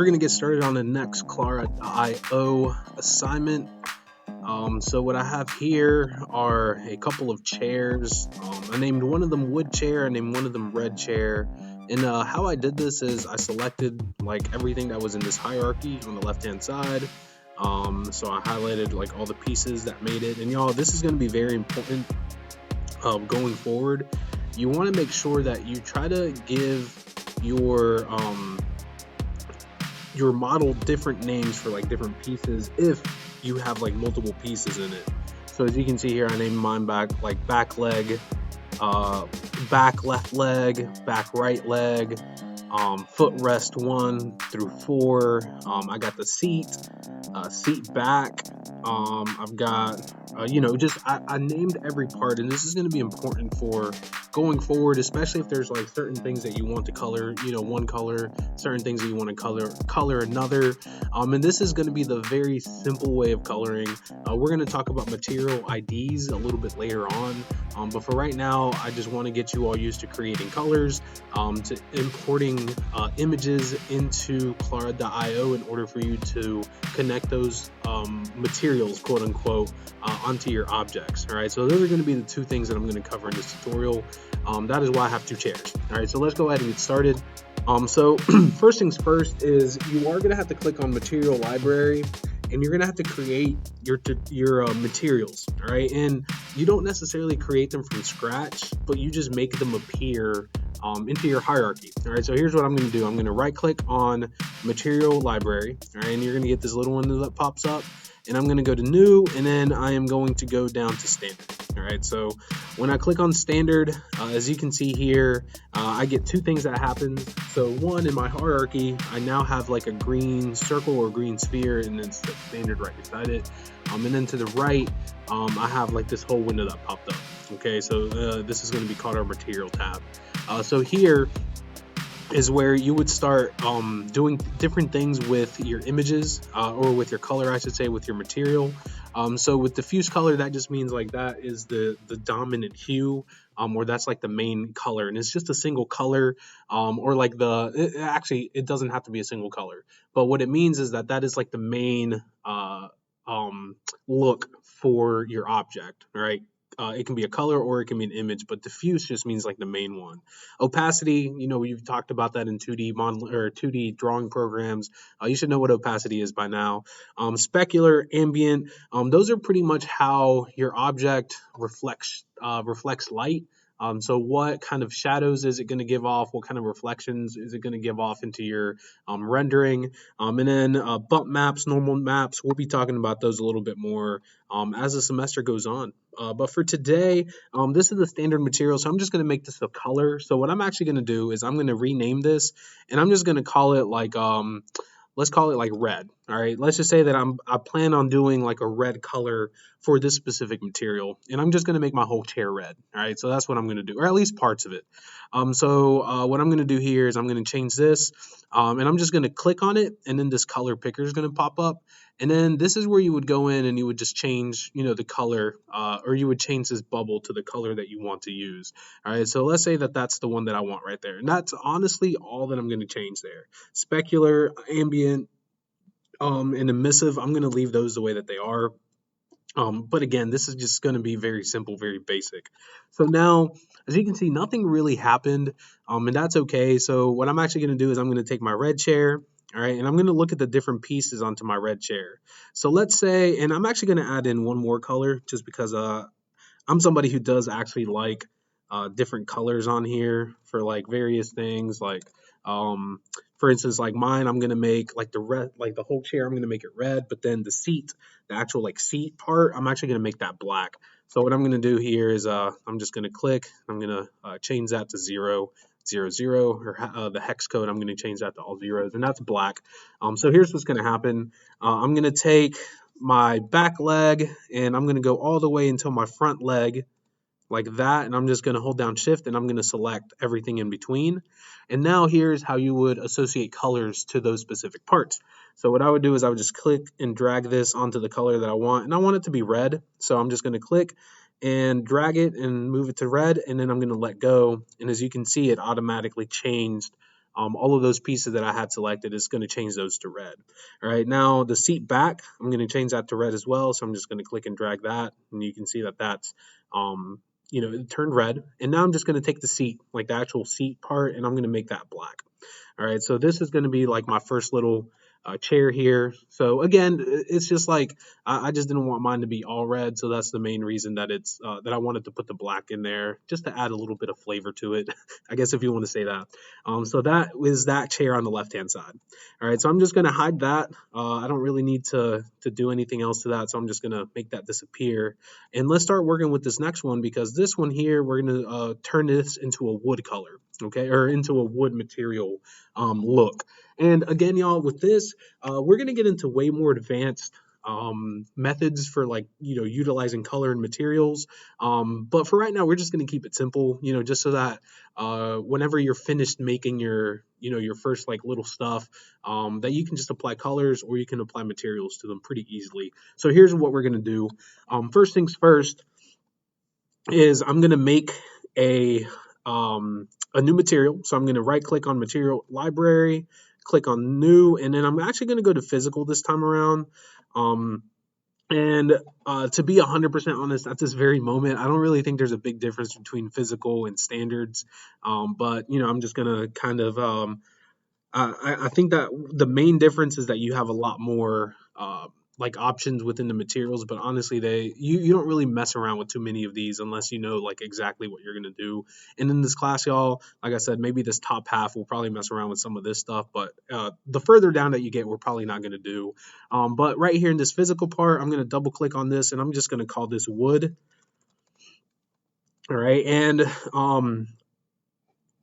we're going to get started on the next Clara.io assignment. So what I have here are a couple of chairs. I named one of them wood chair, I named one of them red chair. And how I did this is I selected like everything that was in this hierarchy on the left hand side. So I highlighted like all the pieces that made it. And y'all, this is going to be very important going forward. You want to make sure that you try to give your model different names for like different pieces if you have like multiple pieces in it. So as you can see here, I named mine back leg, back left leg, back right leg, footrest 1 through 4. I got the seat back. I've got I named every part, and this is going to be important for going forward, especially if there's like certain things that you want to color, one color, certain things that you want to color another. And this is going to be the very simple way of coloring. We're going to talk about material IDs a little bit later on. But for right now, I just want to get you all used to creating colors, to importing images into Clara.io in order for you to connect those materials, quote unquote, onto your objects. All right, so those are going to be the two things that I'm going to cover in this tutorial. That is why I have two chairs. All right, so let's go ahead and get started. So first things first is you are going to have to click on material library, and you're going to have to create your materials. All right, and you don't necessarily create them from scratch, but you just make them appear into your hierarchy. All right, so here's what I'm going to do. I'm going to right click on material library. All right, and you're going to get this little window that pops up, and I'm going to go to new, and then I am going to go down to standard. All right, so when I click on standard, as you can see here, I get two things that happen. So one, in my hierarchy, I now have like a green circle or green sphere, and then standard right beside it. And then to the right, I have like this whole window that popped up. Okay, so this is going to be called our material tab. So here is where you would start doing different things with your images, or with your color, I should say, with your material. So with diffuse color, that just means like that is the dominant hue, or that's like the main color, and it's just a single color, or like it doesn't have to be a single color, but what it means is that is like the main look for your object, right? It can be a color or it can be an image, but diffuse just means like the main one. Opacity, we've talked about that in 2D model or 2D drawing programs. You should know what opacity is by now. Specular, ambient, those are pretty much how your object reflects light. So what kind of shadows is it going to give off? What kind of reflections is it going to give off into your rendering? And then bump maps, normal maps, we'll be talking about those a little bit more as the semester goes on. But for today, this is the standard material, so I'm just going to make this a color. So what I'm actually going to do is I'm going to rename this, and I'm just going to call it like let's call it like red. All right, let's just say that I plan on doing like a red color for this specific material, and I'm just going to make my whole chair red. All right, so that's what I'm going to do, or at least parts of it. So what I'm going to do here is I'm going to change this, and I'm just going to click on it, and then this color picker is going to pop up, and then this is where you would go in and you would just change, the color, or you would change this bubble to the color that you want to use. All right, so let's say that that's the one that I want right there, and that's honestly all that I'm going to change there. Specular, ambient, and emissive, I'm going to leave those the way that they are. But again, this is just going to be very simple, very basic. So now, as you can see, nothing really happened, and that's okay. So what I'm actually going to do is I'm going to take my red chair, all right, and I'm going to look at the different pieces onto my red chair. So let's say, and I'm actually going to add in one more color just because I'm somebody who does actually like different colors on here for like various things. Like, for instance, like mine, I'm gonna make like the red, like the whole chair, I'm gonna make it red, but then the seat, the actual like seat part, I'm actually gonna make that black. So what I'm gonna do here is I'm just gonna click, I'm gonna change that to 0, 0, 0, or the hex code, I'm gonna change that to all zeros, and that's black. So here's what's gonna happen. I'm gonna take my back leg and I'm going to go all the way until my front leg like that, and I'm just going to hold down shift and I'm going to select everything in between. And now here's how you would associate colors to those specific parts. So what I would do is I would just click and drag this onto the color that I want, and I want it to be red, so I'm just going to click and drag it and move it to red, and then I'm going to let go, and as you can see, it automatically changed all of those pieces that I had selected is going to change those to red. All right, now the seat back, I'm going to change that to red as well. So I'm just going to click and drag that, and you can see that that's, it turned red. And now I'm just going to take the seat, like the actual seat part, and I'm going to make that black. All right, so this is going to be like my first little chair here. So again, it's just like I just didn't want mine to be all red, so that's the main reason that it's that I wanted to put the black in there, just to add a little bit of flavor to it, I guess if you want to say that. So that is that chair on the left hand side. All right, so I'm just going to hide that. I don't really need to do anything else to that, so I'm just going to make that disappear. And let's start working with this next one, because this one here, we're going to turn this into a wood color, okay, or into a wood material look. And again, y'all, with this, we're going to get into way more advanced methods for, like, utilizing color and materials. But for right now, we're just going to keep it simple, just so that whenever you're finished making your first like little stuff, that you can just apply colors or you can apply materials to them pretty easily. So here's what we're going to do. First things first is I'm going to make a new material. So I'm going to right click on material library, click on new, and then I'm actually going to go to physical this time around. And to be 100% honest, at this very moment, I don't really think there's a big difference between physical and standards. But I'm just gonna kind of I think that the main difference is that you have a lot more like options within the materials, but honestly, you don't really mess around with too many of these unless you know like exactly what you're gonna do. And in this class, y'all, like I said, maybe this top half will probably mess around with some of this stuff, but the further down that you get, we're probably not gonna do. But right here in this physical part, I'm gonna double click on this, and I'm just gonna call this wood. All right, and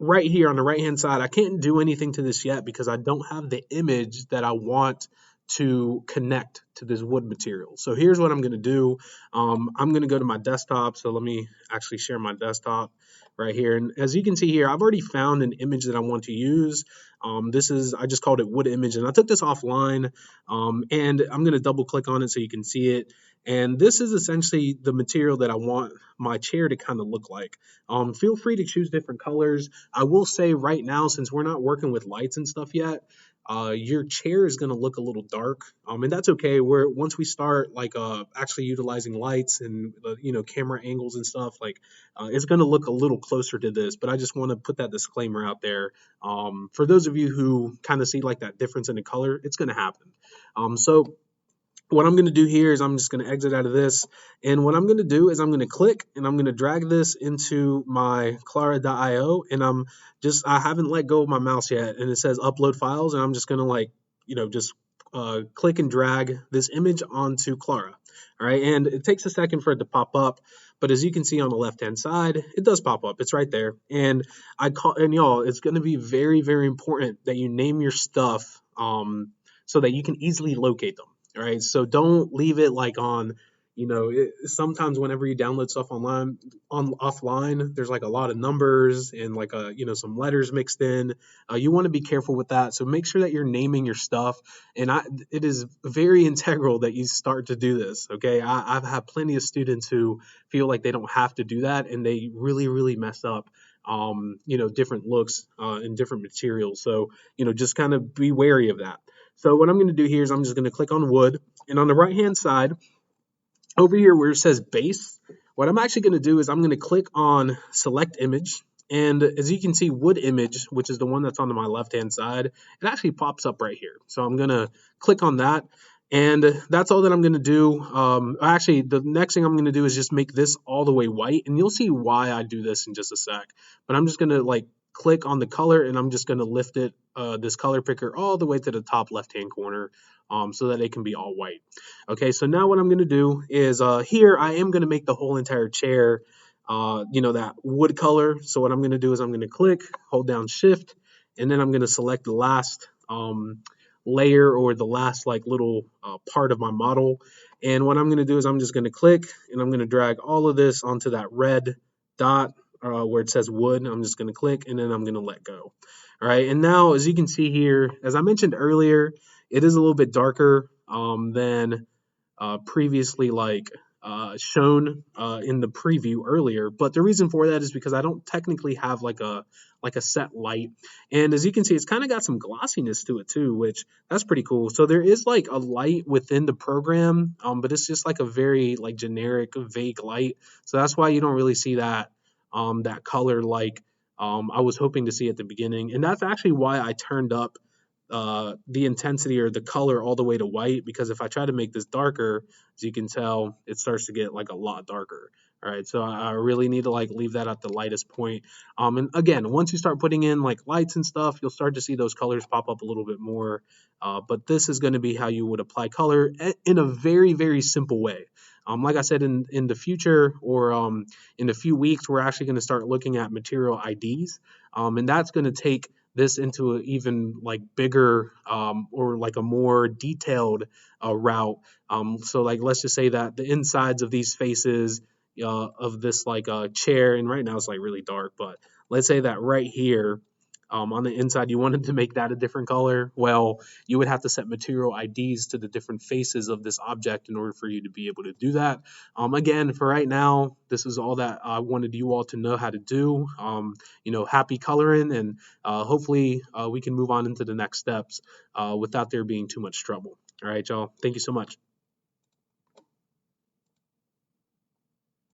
right here on the right hand side, I can't do anything to this yet because I don't have the image that I want to connect to this wood material. So here's what I'm going to do. I'm going to go to my desktop. So let me actually share my desktop right here. And as you can see here, I've already found an image that I want to use. I just called it wood image, and I took this offline, and I'm going to double click on it so you can see it. And this is essentially the material that I want my chair to kind of look like. Feel free to choose different colors. I will say right now, since we're not working with lights and stuff yet, your chair is going to look a little dark, and that's okay. Once we start like actually utilizing lights and camera angles and stuff, like it's going to look a little closer to this. But I just want to put that disclaimer out there. For those of you who kind of see like that difference in the color, it's going to happen. So what I'm going to do here is I'm just going to exit out of this. And what I'm going to do is I'm going to click and I'm going to drag this into my Clara.io. And I haven't let go of my mouse yet. And it says upload files. And I'm just going to just click and drag this image onto Clara. All right. And it takes a second for it to pop up. But as you can see on the left-hand side, it does pop up. It's right there. And y'all, it's going to be very, very important that you name your stuff so that you can easily locate them. All right, so don't leave it like on, sometimes whenever you download stuff offline, there's like a lot of numbers and like some letters mixed in. You want to be careful with that. So make sure that you're naming your stuff. And it is very integral that you start to do this. Okay, I've had plenty of students who feel like they don't have to do that, and they really, really mess up. Different looks and different materials. So just kind of be wary of that. So what I'm going to do here is I'm just going to click on wood, and on the right hand side over here where it says base, what I'm actually going to do is I'm going to click on select image, and as you can see, wood image, which is the one that's on my left hand side, it actually pops up right here. So I'm going to click on that, and that's all that I'm going to do. Actually, the next thing I'm going to do is just make this all the way white, and you'll see why I do this in just a sec. But I'm just going to click on the color, and I'm just going to lift it, this color picker, all the way to the top left hand corner, so that it can be all white. Okay, so now what I'm going to do is here I am going to make the whole entire chair that wood color. So what I'm going to do is I'm going to click, hold down shift, and then I'm going to select the last layer, or the last like little part of my model. And what I'm going to do is I'm just going to click, and I'm going to drag all of this onto that red dot where it says wood. I'm just going to click, and then I'm going to let go. All right, and now as you can see here, as I mentioned earlier, it is a little bit darker than previously shown in the preview earlier. But the reason for that is because I don't technically have like a set light, and as you can see, it's kind of got some glossiness to it too, which that's pretty cool. So there is like a light within the program, but it's just like a very like generic, vague light. So that's why you don't really see that color like I was hoping to see at the beginning, and that's actually why I turned up the intensity or the color all the way to white, because if I try to make this darker, as you can tell, it starts to get like a lot darker. All right, so I really need to like leave that at the lightest point. And again, once you start putting in like lights and stuff, you'll start to see those colors pop up a little bit more. But this is going to be how you would apply color in a very, very simple way. Like I said, in the future or in a few weeks, we're actually going to start looking at material IDs, and that's going to take this into an even like bigger or like a more detailed route. So like let's just say that the insides of these faces of this like chair, and right now it's like really dark, but let's say that right here on the inside you wanted to make that a different color. Well, you would have to set material IDs to the different faces of this object in order for you to be able to do that. Again, for right now, this is all that I wanted you all to know how to do. Happy coloring, and hopefully we can move on into the next steps without there being too much trouble. All right, y'all. Thank you so much.